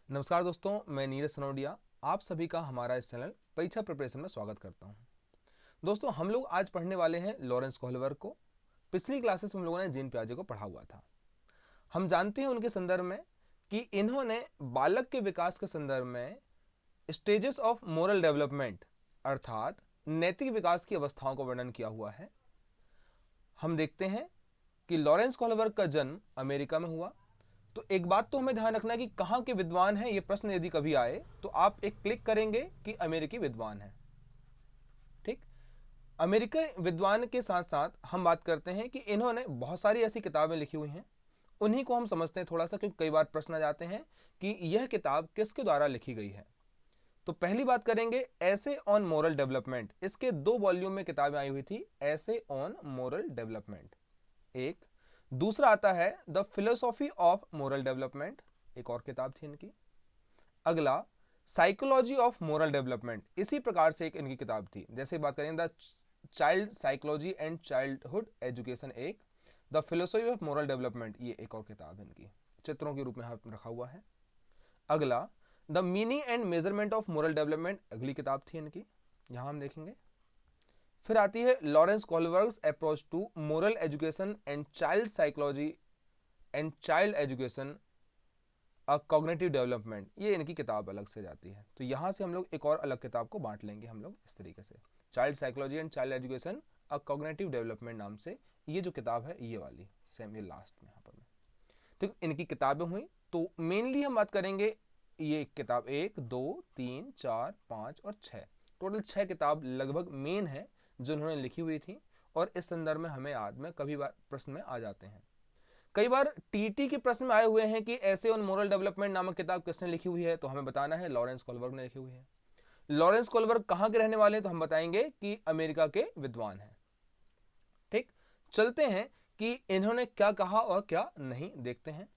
नमस्कार दोस्तों, मैं नीरज सनोडिया आप सभी का हमारा इस चैनल परीक्षा प्रिपरेशन में स्वागत करता हूं। दोस्तों, हम लोग आज पढ़ने वाले हैं लॉरेंस कोहलबर्ग को। पिछली क्लासेस में हम लोगों ने जीन पियाजे को पढ़ा हुआ था। हम जानते हैं उनके संदर्भ में कि इन्होंने बालक के विकास के संदर्भ में स्टेजेस ऑफ मोरल डेवलपमेंट अर्थात नैतिक विकास की अवस्थाओं का वर्णन किया हुआ है। हम देखते हैं कि लॉरेंस कोहलबर्ग का जन्म अमेरिका में हुआ। तो एक बात तो हमें ध्यान रखना है कि कहाँ के विद्वान हैं। ये प्रश्न यदि कभी आए तो आप एक क्लिक करेंगे कि अमेरिकी विद्वान है। ठीक, अमेरिकी विद्वान के साथ साथ हम बात करते हैं कि इन्होंने बहुत सारी ऐसी किताबें लिखी हुई हैं, उन्हीं को हम समझते हैं थोड़ा सा, क्योंकि कई बार प्रश्न आ जाते हैं कि यह किताब किसके द्वारा लिखी गई है। तो पहली बात करेंगे ऐसे ऑन मोरल डेवलपमेंट। इसके 2 वॉल्यूम में किताबें आई हुई थी, ऐसे ऑन मोरल डेवलपमेंट एक। दूसरा आता है the philosophy of moral development, एक और किताब थी इनकी। अगला साइकोलॉजी ऑफ मोरल डेवलपमेंट, इसी प्रकार से एक इनकी किताब थी। जैसे बात करें the child psychology and childhood education एक, the philosophy of moral development ये एक और किताब है इनकी, चित्रों के रूप में यहाँ रखा हुआ है। अगला the meaning and measurement of moral development, अगली किताब थी इनकी, यहाँ हम देखेंगे। फिर आती है Lawrence Kohlberg's approach to moral education and child psychology and child education a cognitive development, ये इनकी किताब अलग से जाती है। तो यहाँ से हम लोग एक और अलग किताब को बांट लेंगे हम लोग इस तरीके से, child psychology and child education a cognitive development नाम से ये जो किताब है ये वाली सेम, ये लास्ट में यहाँ पर। तो इनकी किताबें हुई। तो मेनली हम बात करेंगे ये किताब 1, 2, 3, 4, 5 और 6, टोटल 6 किताब लगभग मेन है जो उन्होंने लिखी हुई थी। और इस संदर्भ में हमें याद में कभी बार प्रश्न में आ जाते हैं। कई बार टीटी के प्रश्न में आए हुए हैं कि ऐसे ऑन मोरल डेवलपमेंट नामक किताब किसने लिखी हुई है, तो हमें बताना है लॉरेंस कोहलबर्ग ने लिखी हुई है। लॉरेंस कोहलबर्ग कहाँ के रहने वाले हैं, तो हम बताएंगे कि अमेरिका के विद्वान हैं। ठीक, चलते हैं कि इन्होंने क्या कहा और क्या नहीं, देखते हैं।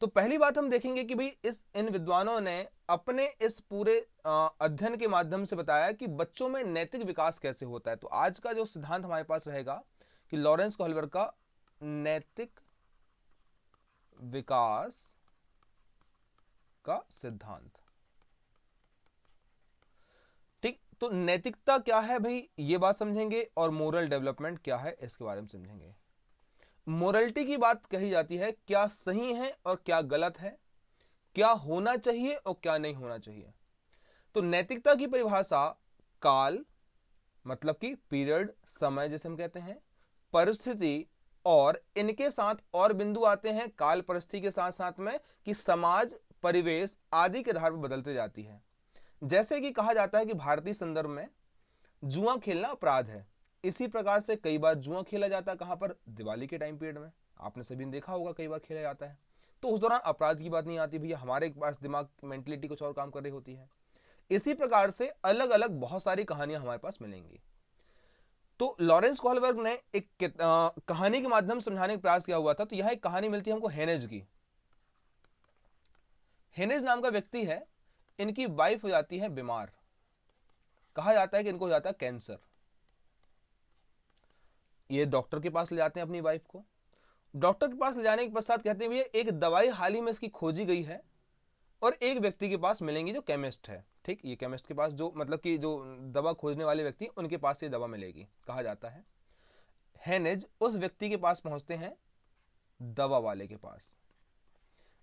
तो पहली बात हम देखेंगे कि भाई इन विद्वानों ने अपने इस पूरे अध्ययन के माध्यम से बताया कि बच्चों में नैतिक विकास कैसे होता है। तो आज का जो सिद्धांत हमारे पास रहेगा कि लॉरेंस कोहलबर्ग का नैतिक विकास का सिद्धांत। ठीक, तो नैतिकता क्या है भाई, ये बात समझेंगे, और मोरल डेवलपमेंट क्या है इसके बारे में समझेंगे। मोरलिटी की बात कही जाती है, क्या सही है और क्या गलत है, क्या होना चाहिए और क्या नहीं होना चाहिए। तो नैतिकता की परिभाषा काल, मतलब कि पीरियड, समय जिसे हम कहते हैं, परिस्थिति, और इनके साथ और बिंदु आते हैं काल परिस्थिति के साथ साथ में कि समाज, परिवेश आदि के आधार पर बदलते जाती है। जैसे कि कहा जाता है कि भारतीय संदर्भ में जुआ खेलना अपराध है, इसी प्रकार से कई बार जुआ खेला जाता है, कहां पर, दिवाली के टाइम पीरियड में आपने सभी ने देखा होगा कई बार खेला जाता है। तो उस दौरान अपराध की बात नहीं आती भैया, हमारे पास दिमाग मेंटलिटी कुछ और काम कर रही होती है। इसी प्रकार से अलग अलग बहुत सारी कहानियां हमारे पास मिलेंगी। तो लॉरेंस कोहलबर्ग ने एक कहानी के माध्यम से समझाने का प्रयास किया हुआ था। तो यह एक कहानी मिलती है हमको हेनेज की। हेनेज नाम का व्यक्ति है, इनकी वाइफ हो जाती है बीमार, कहा जाता है कि इनको हो जाता है कैंसर। ये डॉक्टर के पास ले जाते हैं अपनी वाइफ को। डॉक्टर के पास ले जाने के पश्चात कहते हैं भैया एक दवाई हाल ही में इसकी खोजी गई है और एक व्यक्ति के पास मिलेंगी जो केमिस्ट है। ठीक, ये केमिस्ट के पास जो मतलब कि जो दवा खोजने वाले व्यक्ति, उनके पास ये दवा मिलेगी कहा जाता है। हेनेज उस व्यक्ति के पास पहुंचते हैं, दवा वाले के पास।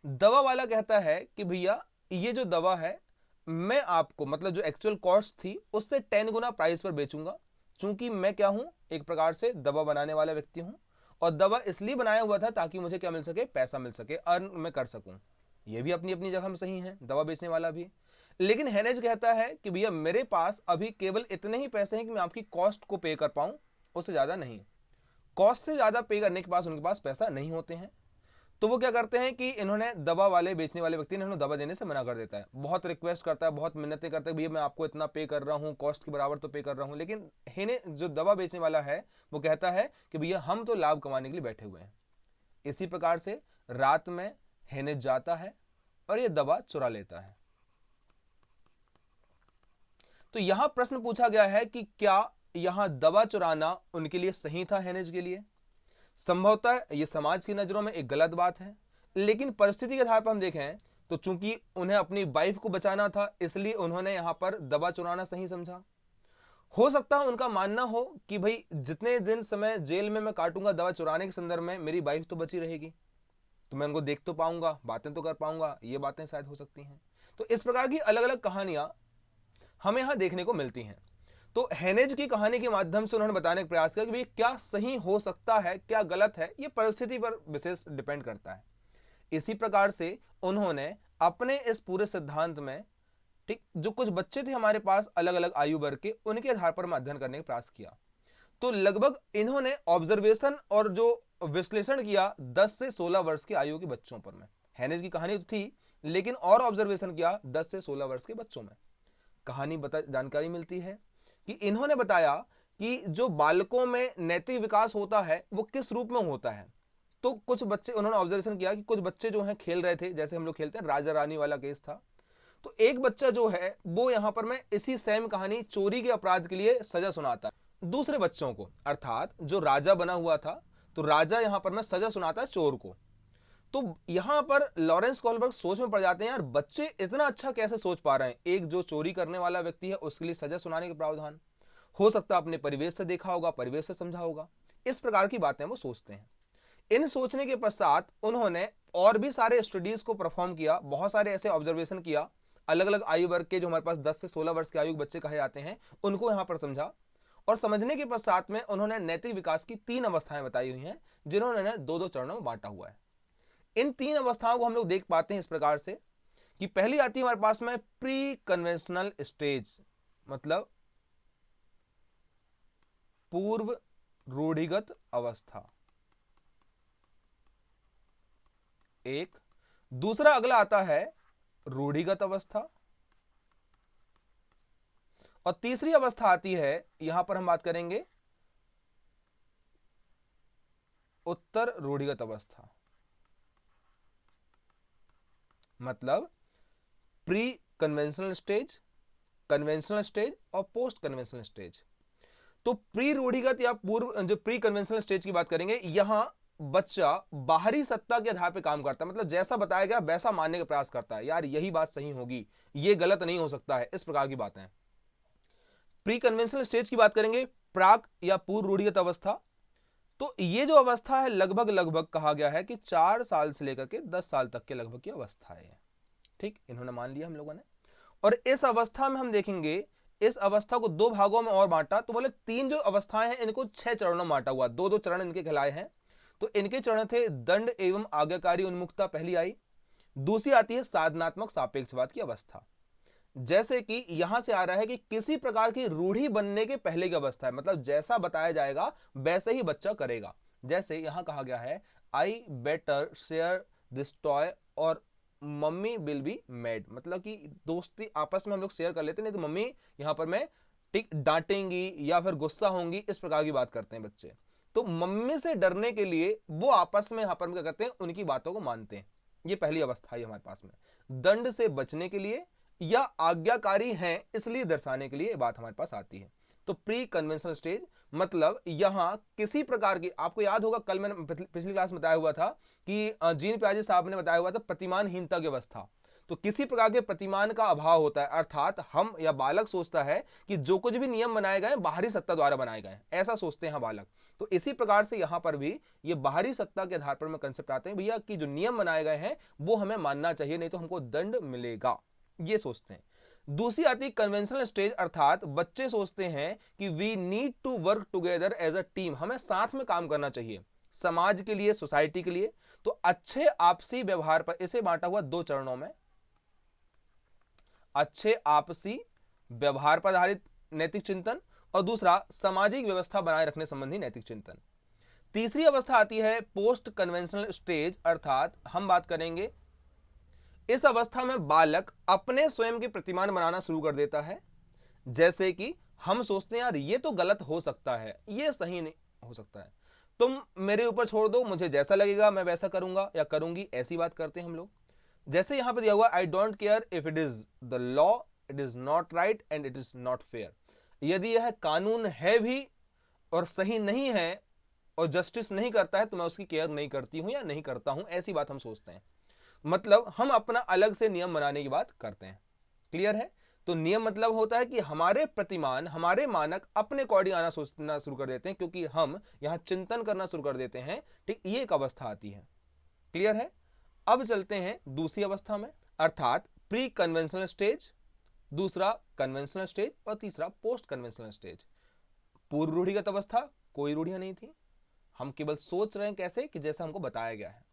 दवा वाला कहता है कि भैया ये जो दवा है मैं आपको, मतलब जो एक्चुअल कॉस्ट थी उससे 10 गुना प्राइस पर बेचूंगा, चूंकि मैं क्या हूं, एक प्रकार से दवा बनाने वाला व्यक्ति हूं, और दवा इसलिए बनाया हुआ था ताकि मुझे क्या मिल सके, पैसा मिल सके, अर्न मैं कर सकूं। ये भी अपनी अपनी जगह में सही है, दवा बेचने वाला भी। लेकिन हेनेज कहता है कि भैया मेरे पास अभी केवल इतने ही पैसे हैं कि मैं आपकी कॉस्ट को पे कर पाऊं, उससे ज्यादा नहीं। कॉस्ट से ज्यादा पे करने के पास उनके पास पैसा नहीं होते हैं। तो वो क्या करते हैं कि इन्होंने दवा वाले बेचने वाले व्यक्ति ने इन्होंने दवा देने से मना कर देता है, बहुत रिक्वेस्ट करता है, बहुत मिन्नतें करता है, भैया मैं आपको इतना पे कर रहा हूँ, कॉस्ट के बराबर तो पे कर रहा हूँ। लेकिन हेने जो दवा बेचने वाला है वो कहता है कि भैया हम तो लाभ कमाने के लिए बैठे हुए हैं। इसी प्रकार से रात में हेनेज जाता है और ये दवा चुरा लेता है। तो यहां प्रश्न पूछा गया है कि क्या यहां दवा चुराना उनके लिए सही था, हेनेज के लिए? संभवतः ये समाज की नजरों में एक गलत बात है, लेकिन परिस्थिति के आधार पर हम देखें तो चूंकि उन्हें अपनी वाइफ को बचाना था इसलिए उन्होंने यहां पर दवा चुराना सही समझा। हो सकता है उनका मानना हो कि भाई जितने दिन समय जेल में मैं काटूंगा दवा चुराने के संदर्भ में, मेरी वाइफ तो बची रहेगी, तो मैं उनको देख तो पाऊंगा, बातें तो कर पाऊंगा, ये बातें शायद हो सकती हैं। तो इस प्रकार की अलग अलग कहानियां हमें यहां देखने को मिलती हैं। तो हेनेज की कहानी के माध्यम से उन्होंने बताने का प्रयास किया कि भाई क्या सही हो सकता है, क्या गलत है, ये परिस्थिति पर विशेष डिपेंड करता है। इसी प्रकार से उन्होंने अपने इस पूरे सिद्धांत में, ठीक, जो कुछ बच्चे थे हमारे पास अलग अलग आयु वर्ग के, उनके आधार पर अध्ययन करने का प्रयास किया। तो लगभग इन्होंने ऑब्जर्वेशन और जो विश्लेषण किया 10 से 16 वर्ष के आयु के बच्चों पर में। हेनेज की कहानी तो थी लेकिन और ऑब्जर्वेशन किया 10 से 16 वर्ष के बच्चों में। कहानी जानकारी मिलती है कि इन्होंने बताया कि जो बालकों में नैतिक विकास होता है वो किस रूप में होता है। तो कुछ बच्चे, उन्होंने ऑब्जर्वेशन किया कि कुछ बच्चे जो हैं खेल रहे थे, जैसे हम लोग खेलते हैं राजा रानी वाला केस था। तो एक बच्चा जो है वो यहां पर मैं इसी सेम कहानी चोरी के अपराध के लिए सजा सुनाता है दूसरे बच्चों को, अर्थात जो राजा बना हुआ था तो राजा यहां पर मैं सजा सुनाता है चोर को। तो यहां पर लॉरेंस कोहलबर्ग सोच में पड़ जाते हैं, यार बच्चे इतना अच्छा कैसे सोच पा रहे हैं, एक जो चोरी करने वाला व्यक्ति है उसके लिए सजा सुनाने का प्रावधान, हो सकता है अपने परिवेश से देखा होगा, परिवेश से समझा होगा, इस प्रकार की बातें वो सोचते हैं। इन सोचने के पश्चात उन्होंने और भी सारे स्टडीज को परफॉर्म किया, बहुत सारे ऐसे ऑब्जर्वेशन किया, अलग अलग आयु वर्ग के जो हमारे पास 10 से 16 वर्ष के आयु के बच्चे कहे जाते हैं उनको यहां पर समझा। और समझने के पश्चात में उन्होंने नैतिक विकास की 3 अवस्थाएं बताई हुई हैं जिन्होंने 2-2 चरणों में बांटा हुआ है। इन 3 अवस्थाओं को हम लोग देख पाते हैं इस प्रकार से कि पहली आती है हमारे पास में प्री कन्वेंशनल स्टेज, मतलब पूर्व रूढ़िगत अवस्था एक। दूसरा अगला आता है रूढ़िगत अवस्था, और तीसरी अवस्था आती है, यहां पर हम बात करेंगे उत्तर रूढ़िगत अवस्था, मतलब pre conventional stage, conventional stage और पोस्ट कन्वेंशनल स्टेज। तो प्री रूढ़िगत या पूर्व जो प्री कन्वेंशनल स्टेज की बात करेंगे, यहां बच्चा बाहरी सत्ता के आधार पर काम करता है, मतलब जैसा बताया गया वैसा मानने का प्रयास करता है, यार यही बात सही होगी, ये गलत नहीं हो सकता है, इस प्रकार की बातें। प्री कन्वेंशनल स्टेज की बात करेंगे, प्राक या पूर्व रूढ़िगत अवस्था। तो ये जो अवस्था है लगभग लगभग कहा गया है कि 4 साल से लेकर के 10 साल तक के लगभग की अवस्था है, ठीक, इन्होंने मान लिया हम लोगों ने। और इस अवस्था में हम देखेंगे, इस अवस्था को 2 भागों में और बांटा, तो बोले 3 जो अवस्थाएं हैं इनको 6 चरणों में बांटा हुआ, 2-2 चरण इनके कहलाए हैं। तो इनके चरण थे दंड एवं आज्ञाकारी उन्मुक्ता पहली आई, दूसरी आती है साधनात्मक सापेक्षवाद की अवस्था, जैसे कि यहां से आ रहा है कि किसी प्रकार की रूढ़ी बनने के पहले की अवस्था है, मतलब जैसा बताया जाएगा वैसे ही बच्चा करेगा। जैसे यहां कहा गया है I better share this toy और मम्मी विल बी मेड, मतलब कि दोस्ती आपस में हम लोग शेयर कर लेते, नहीं तो मम्मी यहां पर मैं ठीक डांटेंगी या फिर गुस्सा होंगी, इस प्रकार की बात करते हैं बच्चे। तो मम्मी से डरने के लिए वो आपस में यहां पर क्या करते हैं, उनकी बातों को मानते हैं। ये पहली अवस्था है हमारे पास में, दंड से बचने के लिए या आज्ञाकारी हैं इसलिए दर्शाने के लिए बात हमारे पास आती है। तो प्री कन्वेंशनल स्टेज मतलब यहां किसी प्रकार की, आपको याद होगा कल मैंने पिछली क्लास में बताया हुआ था कि जीन प्याजे साहब ने बताया हुआ था प्रतिमानहीनता की अवस्था। तो किसी प्रकार के प्रतिमान का अभाव होता है, अर्थात हम या बालक सोचता है कि जो कुछ भी नियम बनाए गए बाहरी सत्ता द्वारा बनाए गए, ऐसा सोचते हैं बालक। तो इसी प्रकार से यहां पर भी ये बाहरी सत्ता के आधार पर में कंसेप्ट आते हैं, भैया कि जो नियम बनाए गए हैं वो हमें मानना चाहिए, नहीं तो हमको दंड मिलेगा, ये सोचते हैं। दूसरी आती कन्वेंशनल स्टेज, अर्थात बच्चे सोचते हैं कि we need to work together as a team, हमें साथ में काम करना चाहिए समाज के लिए, सोसाइटी के लिए। तो अच्छे आपसी व्यवहार पर, इसे बांटा हुआ 2 चरणों में, अच्छे आपसी व्यवहार पर आधारित नैतिक चिंतन और दूसरा सामाजिक व्यवस्था बनाए रखने संबंधी नैतिक चिंतन। तीसरी अवस्था आती है पोस्ट कन्वेंशनल स्टेज, अर्थात हम बात करेंगे इस अवस्था में बालक अपने स्वयं के प्रतिमान बनाना शुरू कर देता है, जैसे कि हम सोचते हैं यार ये तो गलत हो सकता है, ये सही नहीं हो सकता है, तुम मेरे ऊपर छोड़ दो, मुझे जैसा लगेगा मैं वैसा करूंगा या करूंगी, ऐसी बात करते हैं हम लोग। जैसे यहां पर दिया हुआ I don't care if it is the law, it is not right and it is not fair, यदि यह कानून है भी और सही नहीं है और जस्टिस नहीं करता है तो मैं उसकी केयर नहीं करती हूं या नहीं करता हूं, ऐसी बात हम सोचते हैं। मतलब हम अपना अलग से नियम बनाने की बात करते हैं। क्लियर है? तो नियम मतलब होता है कि हमारे प्रतिमान, हमारे मानक अपने अकॉर्डिंग आना सोचना शुरू कर देते हैं, क्योंकि हम यहां चिंतन करना शुरू कर देते हैं। ठीक, ये एक अवस्था आती है। क्लियर है? अब चलते हैं दूसरी अवस्था में, अर्थात प्री कन्वेंशनल स्टेज, दूसरा कन्वेंशनल स्टेज और तीसरा पोस्ट कन्वेंशनल स्टेज। पूर्व रूढ़िगत अवस्था, कोई रूढ़ियां नहीं थी, हम केवल सोच रहे हैं कैसे कि जैसा हमको बताया गया है।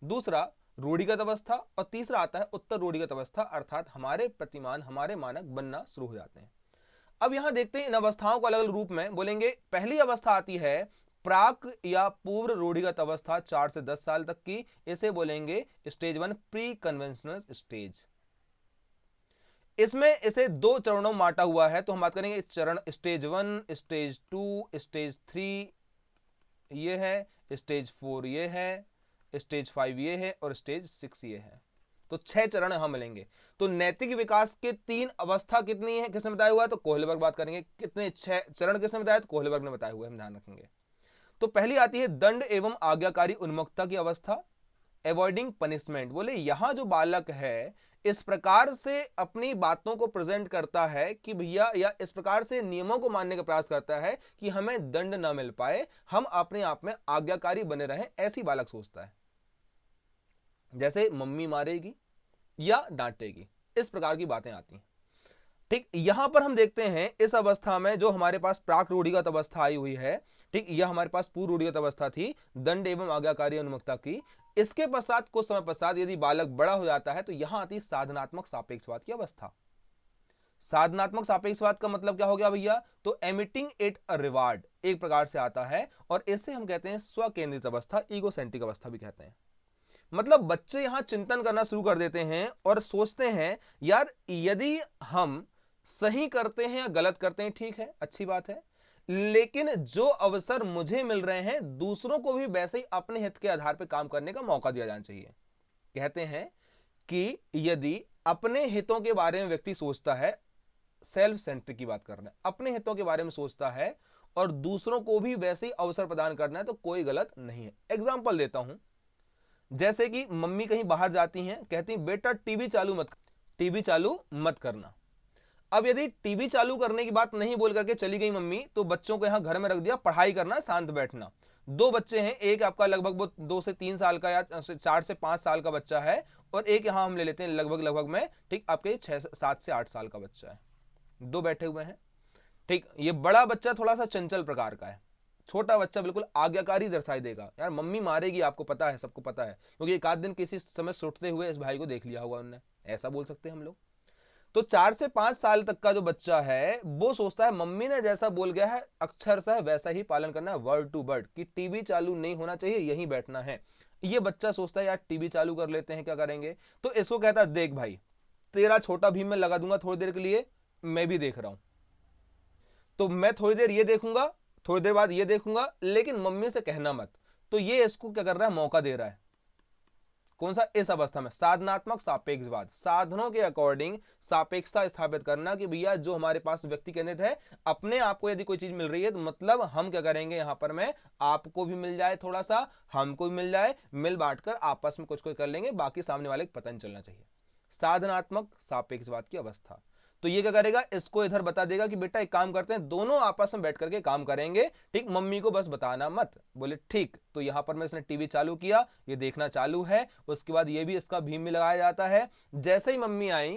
दूसरा रूढ़िगत अवस्था और तीसरा आता है उत्तर रूढ़िगत अवस्था, अर्थात हमारे प्रतिमान, हमारे मानक बनना शुरू हो जाते हैं। अब यहां देखते हैं इन अवस्थाओं को अलग अलग रूप में बोलेंगे। पहली अवस्था आती है प्राक या पूर्व रूढ़िगत अवस्था, 4 से 10 साल तक की, इसे बोलेंगे स्टेज 1 प्री कन्वेंशनल स्टेज। इसमें इसे दो चरणों में बांटा हुआ है, तो हम बात करेंगे चरण स्टेज 1, स्टेज 2, स्टेज 3 ये है, स्टेज 4 ये है, स्टेज 5 ये है और स्टेज 6 ये है। तो 6 चरण हम मिलेंगे। तो नैतिक विकास के 3 अवस्था कितनी है, किसने बताया हुआ है, तो कोहलबर्ग बात करेंगे। कितने 6 चरण किसने बताया, तो कोहलबर्ग ने बताया हुआ है, हम ध्यान रखेंगे। तो पहली आती है दंड एवं आज्ञाकारी उन्मुक्तता की अवस्था, अवॉइडिंग पनिशमेंट। बोले यहां जो बालक है इस प्रकार से अपनी बातों को प्रेजेंट करता है कि भैया, या इस प्रकार से नियमों को मानने का प्रयास करता है कि हमें दंड ना मिल पाए, हम अपने आप में आज्ञाकारी बने रहें, ऐसी बालक सोचता है। जैसे मम्मी मारेगी या डांटेगी, इस प्रकार की बातें आती हैं। ठीक, यहां पर हम देखते हैं इस अवस्था में जो हमारे पास प्राक रूढ़िगत अवस्था आई हुई है, ठीक, यह हमारे पास पूर्व रूढ़िगत अवस्था थी दंड एवं आज्ञाकारी उन्मुक्तता की। इसके पश्चात कुछ समय पश्चात यदि बालक बड़ा हो जाता है तो यहां आती साधनात्मक सापेक्षवाद की अवस्था। साधनात्मक सापेक्षवाद का मतलब क्या हो गया भैया, तो एमिटिंग इट अ रिवार्ड एक प्रकार से आता है, और इसे हम कहते हैं स्वकेंद्रित अवस्था, ईगोसेंट्रिक अवस्था भी कहते हैं। मतलब बच्चे यहां चिंतन करना शुरू कर देते हैं और सोचते हैं यार यदि हम सही करते हैं या गलत करते हैं, ठीक है, अच्छी बात है, लेकिन जो अवसर मुझे मिल रहे हैं दूसरों को भी वैसे ही अपने हित के आधार पर काम करने का मौका दिया जाना चाहिए। कहते हैं कि यदि अपने हितों के बारे में व्यक्ति सोचता है, सेल्फ सेंट्रिक की बात कर रहे हैं, अपने हितों के बारे में सोचता है और दूसरों को भी वैसे ही अवसर प्रदान करना है, तो कोई गलत नहीं है। एग्जाम्पल देता हूं, जैसे कि मम्मी कहीं बाहर जाती हैं, कहती हैं बेटा टीवी चालू मत करना। अब यदि टीवी चालू करने की बात नहीं बोल करके चली गई मम्मी, तो बच्चों को यहां घर में रख दिया, पढ़ाई करना, शांत बैठना। दो बच्चे हैं, एक आपका लगभग 2 से 3 साल का या 4 से 5 साल का बच्चा है, और एक यहां हम ले लेते हैं लगभग में, ठीक, आपके 7 से 8 साल का बच्चा है। दो बैठे हुए हैं। ठीक, ये बड़ा बच्चा थोड़ा सा चंचल प्रकार का है, छोटा बच्चा बिल्कुल आज्ञाकारी दर्शाई देगा, यार मम्मी मारेगी, आपको पता है, सबको पता है, क्योंकि एक आध दिन किसी समय सुटते हुए इस भाई को देख लिया होगा उन्होंने, ऐसा बोल सकते हैं हम लोग। तो 4 से 5 साल तक का जो बच्चा है वो सोचता है मम्मी ने जैसा बोल गया है अक्षरशः वैसा ही पालन करना है, वर्ड टू वर्ड, कि टीवी चालू नहीं होना चाहिए, यहीं बैठना है। ये बच्चा सोचता है यार टीवी चालू कर लेते हैं, क्या करेंगे, तो इसको कहता है देख भाई, तेरा छोटा भीम मैं लगा दूंगा थोड़ी देर के लिए, मैं भी देख रहा हूं, तो मैं थोड़ी देर ये देखूंगा, थोड़ी देर बाद ये देखूंगा, लेकिन मम्मी से कहना मत। तो ये इसको क्या कर रहा है, मौका दे रहा है। कौन सा, इस अवस्था में साधनात्मक सापेक्षवाद, साधनों के अकॉर्डिंग सापेक्षता स्थापित करना कि भैया जो हमारे पास व्यक्ति केंद्रित है, अपने आप को यदि कोई चीज मिल रही है तो मतलब हम क्या करेंगे, यहां पर में आपको भी मिल जाए, थोड़ा सा हमको भी मिल जाए, मिल बांटकर आपस में कुछ कर लेंगे, बाकी सामने वाले को पता नहीं चलना चाहिए। साधनात्मक सापेक्षवाद की अवस्था। तो ये क्या करेगा, इसको इधर बता देगा कि बेटा एक काम करते हैं, दोनों आपस में बैठ करके काम करेंगे, ठीक, मम्मी को बस बताना मत। बोले ठीक, तो यहां पर मैं इसने टीवी चालू किया, ये देखना चालू है, उसके बाद ये भी इसका भीम में लगाया जाता है। जैसे ही मम्मी आई,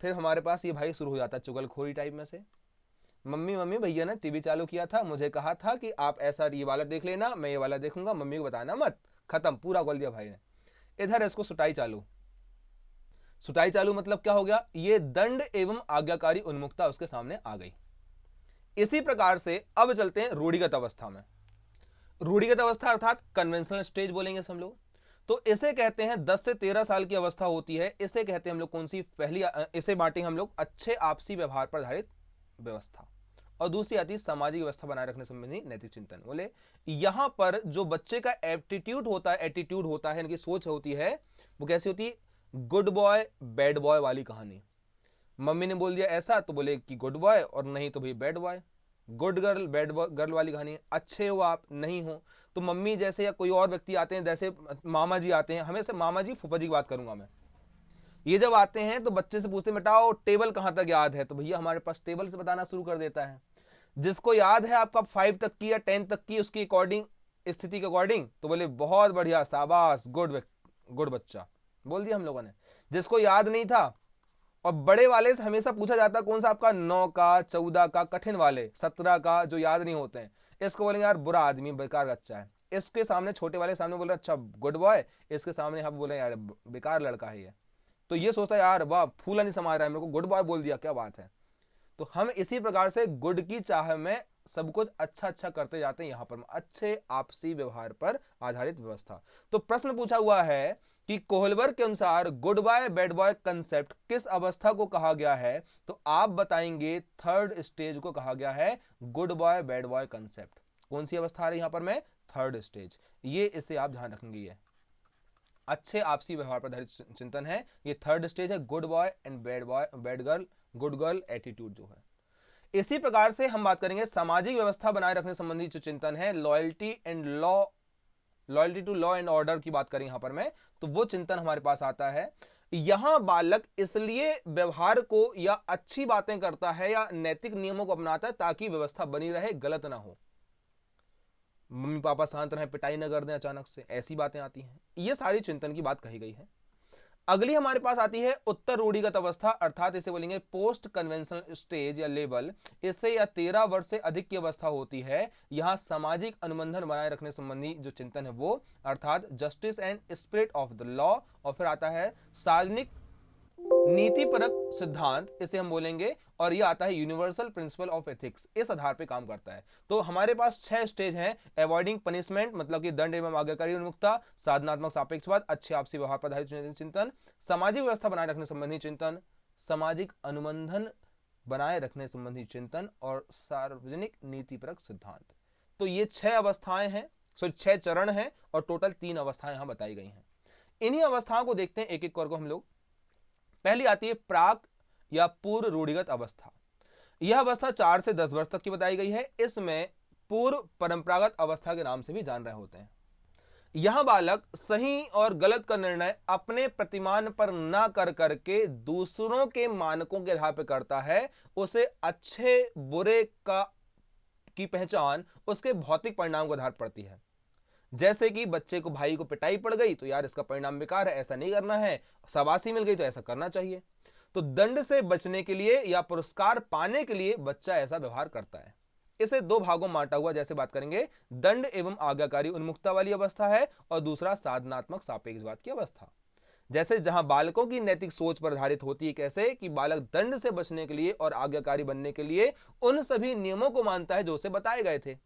फिर हमारे पास ये भाई शुरू हो जाता है चुगलखोरी टाइप में से, मम्मी मम्मी भैया ने टीवी चालू किया था, मुझे कहा था कि आप ऐसा ये वाला देख लेना, मैं ये वाला देखूंगा, मम्मी को बताना मत। खत्म, पूरा खोल दिया भाई ने। इधर इसको सुटाई चालू। सुटाई चालू मतलब क्या हो गया, ये दंड एवं आज्ञाकारी उन्मुक्तता उसके सामने आ गई। इसी प्रकार से अब चलते हैं रूढ़िगत अवस्था में। रूढ़िगत अवस्था अर्थात कन्वेंशनल स्टेज बोलेंगे हम लोग। तो इसे कहते हैं 10 से 13 साल की अवस्था होती है, इसे कहते हैं हम लोग कौन सी, पहली इसे बांटेंगे हम लोग अच्छे आपसी व्यवहार पर आधारित व्यवस्था, और दूसरी आती है सामाजिक व्यवस्था बनाए रखने संबंधी नैतिक चिंतन। बोले यहां पर जो बच्चे का एप्टीट्यूड होता है, एटीट्यूड होता है, इनकी सोच होती है, वो कैसी होती है, गुड बॉय बैड बॉय वाली कहानी। मम्मी ने बोल दिया ऐसा तो बोले कि गुड बॉय, और नहीं तो भाई bad boy. Good girl bad girl वाली कहानी, अच्छे हो आप नहीं हो तो मम्मी जैसे या कोई और व्यक्ति आते हैं, जैसे मामा जी आते हैं, हमेशा मामा जी फूफा जी की बात करूंगा मैं, ये जब आते हैं तो बच्चे से पूछते बेटाओ टेबल कहां तक याद है, तो भैया हमारे पास टेबल से बताना शुरू कर देता है। जिसको याद है आपका 5 तक की या 10 तक की उसकी अकॉर्डिंग, स्थिति के अकॉर्डिंग, तो बोले बहुत बढ़िया, शाबाश, गुड गुड बच्चा, बोल दिया हम लोगों ने। जिसको याद नहीं था, और बड़े वाले से हमेशा पूछा जाता कौन सा आपका 9 का, 14 का, कठिन वाले 17 का जो याद नहीं होते हैं, इसको बोलेंगे यार बुरा आदमी, बेकार बच्चा है। इसके सामने, छोटे वाले के सामने बोल रहे अच्छा गुड बॉय, इसके सामने हम बोले यार बेकार लड़का है ये, तो ये सोचता है यार वाह फूला नहीं समा रहा है, मेरे को गुड बॉय बोल दिया, क्या बात है। तो हम इसी प्रकार से गुड की चाह में सब कुछ अच्छा अच्छा करते जाते हैं। यहां पर अच्छे आपसी व्यवहार पर आधारित व्यवस्था। तो प्रश्न पूछा हुआ है कि कोहलबर के अनुसार good boy bad boy concept किस अवस्था को कहा गया है, तो आप बताएंगे थर्ड स्टेज को कहा गया है good boy bad boy concept. कौन सी अवस्था आ रही है यहां पर में, थर्ड स्टेज। ये इसे आप ध्यान रखेंगे, ये अच्छे आपसी व्यवहार पर आधारित चिंतन है, ये थर्ड स्टेज है, good boy and bad boy, bad girl, good girl attitude जो है। इसी प्रकार से हम बात करेंगे सामाजिक व्यवस्था बनाए रखने संबंधी जो चिंतन है, loyalty and law, loyalty to law and order की बात करें यहां पर मैं, तो वो चिंतन हमारे पास आता है। यहां बालक इसलिए व्यवहार को या अच्छी बातें करता है या नैतिक नियमों को अपनाता है ताकि व्यवस्था बनी रहे, गलत ना हो, मम्मी पापा शांत रहे, पिटाई न कर दें अचानक से, ऐसी बातें आती हैं। ये सारी चिंतन की बात कही गई है। अगली हमारे पास आती है उत्तर रूढ़िगत अवस्था, अर्थात इसे बोलेंगे पोस्ट कन्वेंशनल स्टेज या लेवल। इससे या 13 वर्ष से अधिक की अवस्था होती है। यहां सामाजिक अनुबंधन बनाए रखने संबंधी जो चिंतन है वो, अर्थात justice and spirit of the law. और फिर आता है सार्वजनिक नीतिपरक सिद्धांत, इसे हम बोलेंगे, और ये आता है यूनिवर्सल प्रिंसिपल ऑफ एथिक्स, इस आधार पे काम करता है। तो हमारे पास 6 स्टेज हैं, अवॉइडिंग पनिशमेंट मतलब कि दंड एवं आज्ञाकारी उन्मुक्ता, साधनात्मक सापेक्षवाद, अच्छे आपसी व्यवहार पर आधारित चिंतन, सामाजिक व्यवस्था बनाए रखने संबंधी चिंतन, सामाजिक अनुबंधन बनाए रखने संबंधी चिंतन, और सार्वजनिक नीतिपरक सिद्धांत। तो ये 6 अवस्थाएं हैं, 6 चरण हैं, और टोटल 3 अवस्थाएं यहां बताई गई हैं। इन्हीं अवस्थाओं को देखते हैं एक एक करके हम लोग। पहली आती है प्राक या पूर्व रूढ़िगत अवस्था। यह अवस्था 4 से 10 वर्ष तक की बताई गई है। इसमें पूर्व परंपरागत अवस्था के नाम से भी जान रहे होते हैं। यह बालक सही और गलत का निर्णय अपने प्रतिमान पर ना कर करके दूसरों के मानकों के आधार पर करता है। उसे अच्छे बुरे का की पहचान उसके भौतिक परिणाम के आधार पर पड़ती है। जैसे कि बच्चे को, भाई को पिटाई पड़ गई तो यार इसका परिणाम बेकार है, ऐसा नहीं करना है, शाबाशी मिल गई तो ऐसा करना चाहिए। तो दंड से बचने के लिए या पुरस्कार पाने के लिए बच्चा ऐसा व्यवहार करता है। इसे 2 भागों में बांटा हुआ, जैसे बात करेंगे, दंड एवं आज्ञाकारी उन्मुक्ता वाली अवस्था है, और दूसरा साधनात्मक सापेक्षवाद की अवस्था। जैसे जहां बालकों की नैतिक सोच पर आधारित होती है, कैसे कि बालक दंड से बचने के लिए और आज्ञाकारी बनने के लिए उन सभी नियमों को मानता है जो उसे बताए गए थे,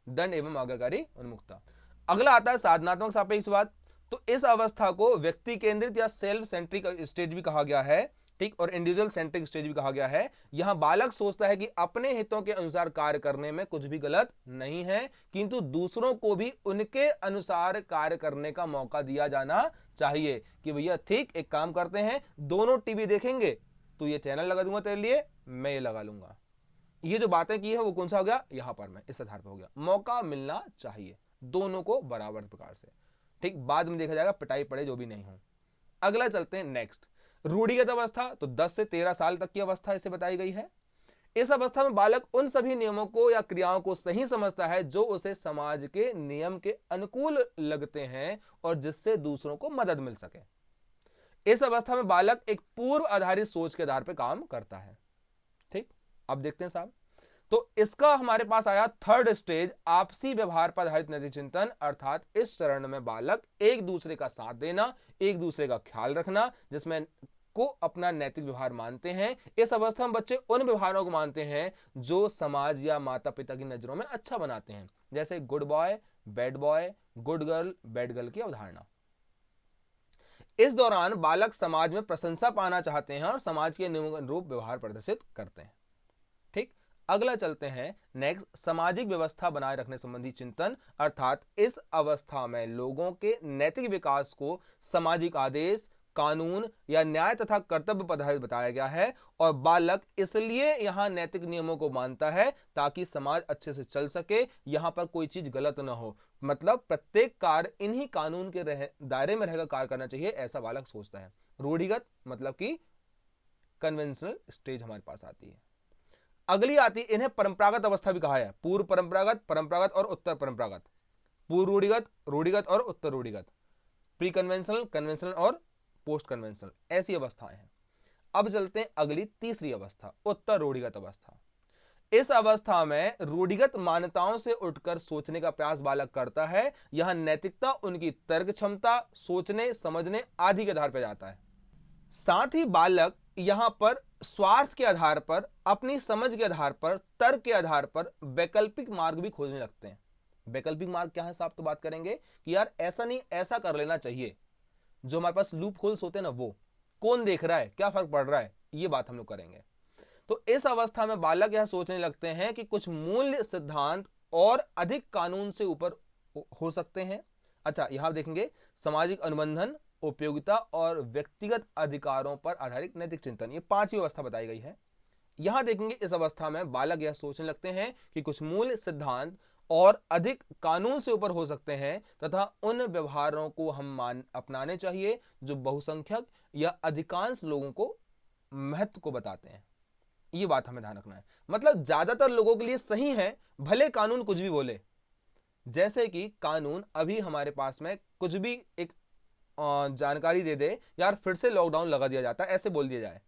दंड एवं आज्ञाकारी उन्मुक्ता। अगला आता है साधनात्मक सापेक्षवाद। तो इस अवस्था को व्यक्ति केंद्रित या सेल्फ सेंट्रिक स्टेज भी कहा गया है, ठीक, और इंडिविजुअल सेंट्रिक स्टेज भी कहा गया है। यहां बालक सोचता है कि अपने हितों के अनुसार कार्य करने में कुछ भी गलत नहीं है, किंतु दूसरों को भी उनके अनुसार कार्य करने का मौका दिया जाना चाहिए। कि भैया ठीक, एक काम करते हैं, दोनों टीवी देखेंगे, तो ये चैनल लगा दूंगा तेरे लिए, मैं ये लगा लूंगा। ये जो बातें की है वो कौन सा हो गया, यहां पर मैं इस आधार पर हो गया, मौका मिलना चाहिए दोनों को बराबर प्रकार से, ठीक। बाद में देखा जाएगा पिटाई पड़े जो भी नहीं हो। अगला चलते हैं नेक्स्ट, रूढ़िगत अवस्था। तो 10 से 13 साल तक की अवस्था इसे बताई गई है। इस अवस्था में बालक उन सभी नियमों को या क्रियाओं को सही समझता है जो उसे समाज के नियम के अनुकूल लगते हैं और जिससे दूसरों को मदद मिल सके। इस अवस्था में बालक एक पूर्व आधारित सोच के आधार पर काम करता है, ठीक। अब देखते हैं साहब, तो इसका हमारे पास आया थर्ड स्टेज, आपसी व्यवहार पर आधारित नैतिक चिंतन। अर्थात इस चरण में बालक एक दूसरे का साथ देना, एक दूसरे का ख्याल रखना, जिसमें को अपना नैतिक व्यवहार मानते हैं। इस अवस्था में बच्चे उन व्यवहारों को मानते हैं जो समाज या माता पिता की नजरों में अच्छा बनाते हैं, जैसे good boy, good girl, bad girl की अवधारणा। इस दौरान बालक समाज में प्रशंसा पाना चाहते हैं और समाज के नियमों के अनुरूप व्यवहार प्रदर्शित करते हैं, ठीक। अगला चलते हैं नेक्स्ट, सामाजिक व्यवस्था बनाए रखने संबंधी चिंतन। अर्थात इस अवस्था में लोगों के नैतिक विकास को सामाजिक आदेश, कानून या न्याय तथा कर्तव्य पर आधारित बताया गया है और बालक इसलिए यहां नैतिक नियमों को मानता है ताकि समाज अच्छे से चल सके, यहां पर कोई चीज गलत ना हो। मतलब प्रत्येक कार्य इन्हीं कानून के दायरे में रहकर कार्य करना चाहिए, ऐसा बालक सोचता है। रूढ़िगत मतलब कि कन्वेंशनल स्टेज हमारे पास आती है। अगली आती, इन्हें परंपरागत अवस्था भी कहा है। पूर्व परंपरागत, परंपरागत और उत्तर परंपरागत, पूर्व रूढ़िगत, रूढ़िगत और उत्तर रूढ़िगत, प्री कन्वेंशनल, कन्वेंशनल और पोस्ट कन्वेंशनल, ऐसी अवस्थाएं हैं। अब चलते हैं अगली तीसरी अवस्था, उत्तर रूढ़िगत अवस्था। इस अवस्था में रूढ़िगत मान्यताओं से उठकर सोचने का प्रयास बालक करता है। यहां नैतिकता उनकी तर्क क्षमता, सोचने समझने आदि के आधार पर जाता है। साथ ही बालक यहां पर स्वार्थ के आधार पर, अपनी समझ के आधार पर, तर्क के आधार पर वैकल्पिक मार्ग भी खोजने लगते हैं। वैकल्पिक मार्ग क्या है साहब, तो बात करेंगे कि यार ऐसा नहीं ऐसा कर लेना चाहिए। जो हमारे पास लूप होल्स होते हैं ना, वो कौन देख रहा है, क्या फर्क पड़ रहा है, ये बात हम लोग करेंगे। तो इस अवस्था में बालक यह सोचने लगते हैं कि कुछ मूल्य सिद्धांत और अधिक कानून से ऊपर हो सकते हैं। अच्छा, यहां देखेंगे सामाजिक अनुबंधन, उपयोगिता और व्यक्तिगत अधिकारों पर आधारित नैतिक चिंतन, ये पांचवी अवस्था बताई गई है। यहां देखेंगे इस अवस्था में बालक यह सोचने लगते हैं कि कुछ मूल्य सिद्धांत और अधिक कानून से ऊपर हो सकते हैं तथा उन व्यवहारों को हम अपनाने चाहिए जो बहुसंख्यक या अधिकांश लोगों को महत्व को बताते हैं। ये बात हमें ध्यान रखना है। मतलब ज्यादातर लोगों के लिए सही है, भले कानून कुछ भी बोले। जैसे कि कानून अभी हमारे पास में कुछ भी एक जानकारी दे दे, यार फिर से लॉकडाउन लगा दिया जाता है, ऐसे बोल दिया जाए,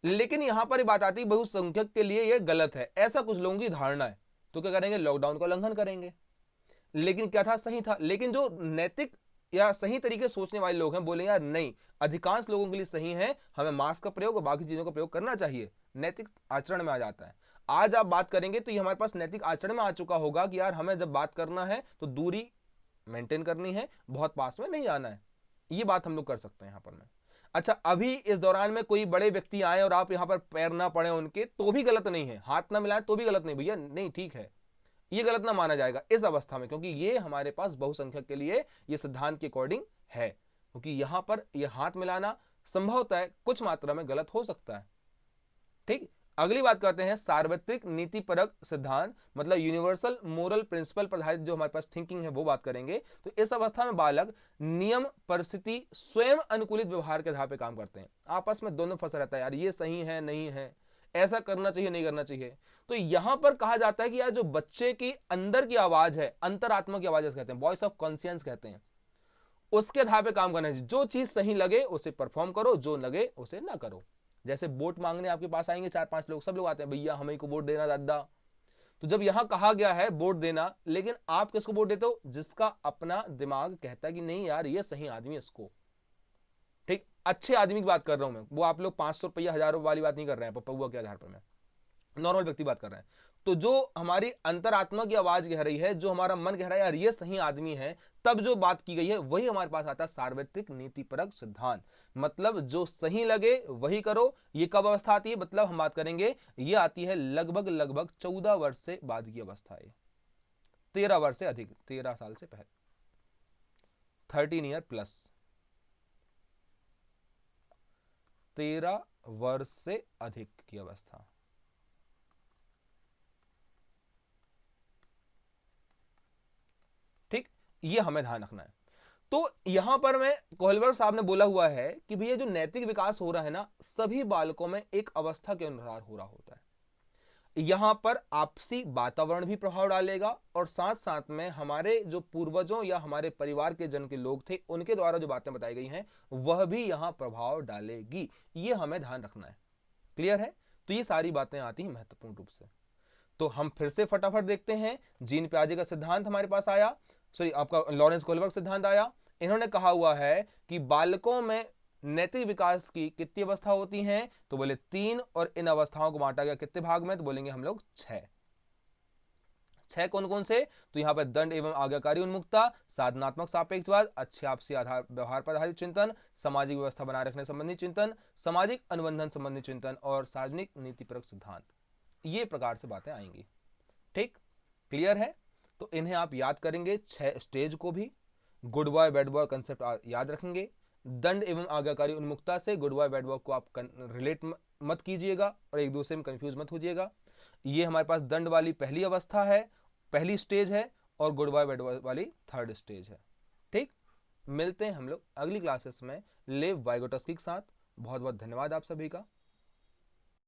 लेकिन यहां पर बात आती है बहुसंख्यक के लिए यह गलत है, ऐसा कुछ लोगों की धारणा है, तो क्या करेंगे, लॉकडाउन का उल्लंघन करेंगे। लेकिन क्या था, सही था। लेकिन जो नैतिक या सही तरीके सोचने वाले लोग हैं, बोलेंगे यार नहीं, अधिकांश लोगों के लिए सही है, हमें मास्क का प्रयोग और बाकी चीजों का प्रयोग करना चाहिए, नैतिक आचरण में आ जाता है। आज आप बात करेंगे तो ये हमारे पास नैतिक आचरण में आ चुका होगा कि यार हमें जब बात करना है तो दूरी मेंटेन करनी है, बहुत पास में नहीं आना है। ये बात हम लोग कर सकते हैं यहां पर में। अच्छा, अभी इस दौरान में कोई बड़े व्यक्ति आए और आप यहां पर पैर ना पड़े उनके, तो भी गलत नहीं है, हाथ ना मिलाएं तो भी गलत नहीं, भैया नहीं, ठीक है, ये गलत ना माना जाएगा इस अवस्था में, क्योंकि ये हमारे पास बहुसंख्यक के लिए ये सिद्धांत के अकॉर्डिंग है, क्योंकि यहां पर ये हाथ मिलाना संभवतः कुछ मात्रा में गलत हो सकता है। ठीक, अगली बात करते हैं सार्वत्रिक नीतिपरक सिद्धांत, मतलब यूनिवर्सल मोरल प्रिंसिपल पर आधारित जो हमारे पास थिंकिंग है वो बात करेंगे। तो इस अवस्था में बालक नियम, परिस्थिति, स्वयं अनुकूलित व्यवहार के आधार पर काम करते हैं। आपस में दोनों फंसा रहता है, यार ये सही है नहीं है, ऐसा करना चाहिए नहीं करना चाहिए। तो यहां पर कहा जाता है कि यार जो बच्चे की अंदर की आवाज है, अंतरात्मा की आवाज कहते हैं, वॉइस ऑफ कॉन्शियंस कहते हैं, उसके आधार पे काम करना चाहिए। जो चीज सही लगे उसे परफॉर्म करो, जो लगे उसे ना करो। जैसे वोट मांगने आपके पास आएंगे 4-5 लोग, सब लोग आते हैं, भैया हमें को वोट देना दादा। तो जब यहां कहा गया है वोट देना, लेकिन आप किसको वोट देते हो, जिसका अपना दिमाग कहता है कि नहीं यार ये सही आदमी है, इसको, ठीक, अच्छे आदमी की बात कर रहा हूं मैं, वो आप लोग 500 रुपया 1000 वाली बात नहीं कर रहे हैं पप्पा के आधार पर, मैं नॉर्मल व्यक्ति बात कर रहे हैं। तो जो हमारी अंतरात्मा की आवाज कह रही है, जो हमारा मन कह रहा है यार ये सही आदमी है, तब जो बात की गई है वही हमारे पास आता है सार्वत्रिक नीतिपरक सिद्धांत। मतलब जो सही लगे वही करो। ये कब अवस्था आती है, मतलब हम बात करेंगे, ये आती है लगभग 14 वर्ष से बाद की अवस्था है, 13 वर्ष से अधिक, 13 साल से पहले, 13 ईयर प्लस, 13 वर्ष से अधिक की अवस्था। ठीक, ये हमें ध्यान रखना है। तो यहां पर मैं कोहलबर्ग साहब ने बोला हुआ है कि भैया जो नैतिक विकास हो रहा है ना, सभी बालकों में एक अवस्था के अनुसार हो रहा होता है। यहां पर आपसी वातावरण भी प्रभाव डालेगा और साथ साथ में हमारे जो पूर्वजों या हमारे परिवार के जन के लोग थे, उनके द्वारा जो बातें बताई गई हैं वह भी यहां प्रभाव डालेगी। ये हमें ध्यान रखना है। क्लियर है? तो ये सारी बातें आती हैं महत्वपूर्ण रूप से। तो हम फिर से फटाफट देखते हैं। जीन पियाजे का सिद्धांत हमारे पास आया, सॉरी आपका लॉरेंस कोहलबर्ग सिद्धांत आया। इन्होंने कहा हुआ है कि बालकों में नैतिक विकास की कितनी अवस्था होती हैं, तो बोले 3, और इन अवस्थाओं को बांटा गया कितने भाग में, तो बोलेंगे हम लोग 6। कौन कौन से, तो यहां पर दंड एवं आज्ञाकारी उन्मुक्ता, साधनात्मक सापेक्षवाद, अच्छे आपसी आधार व्यवहार पर आधारित चिंतन, सामाजिक व्यवस्था बनाए रखने संबंधी चिंतन, सामाजिक अनुबंधन संबंधी चिंतन और सार्वजनिक नीतिपरक सिद्धांत। ये प्रकार से बातें आएंगी। ठीक, क्लियर है? तो इन्हें आप याद करेंगे, 6 स्टेज को भी, good boy bad boy concept याद रखेंगे, दंड एवं आज्ञाकारी उन्मुक्ता से गुड बॉय बैड बॉय को आप रिलेट मत कीजिएगा और एक दूसरे में कंफ्यूज मत होजिएगा। ये हमारे पास दंड वाली पहली अवस्था है, पहली स्टेज है, और गुड बॉय बैड बॉय वाली थर्ड स्टेज है। ठीक, मिलते हैं हम लोग अगली क्लासेस में लेव वाइगोटस्की के साथ। बहुत बहुत धन्यवाद आप सभी का।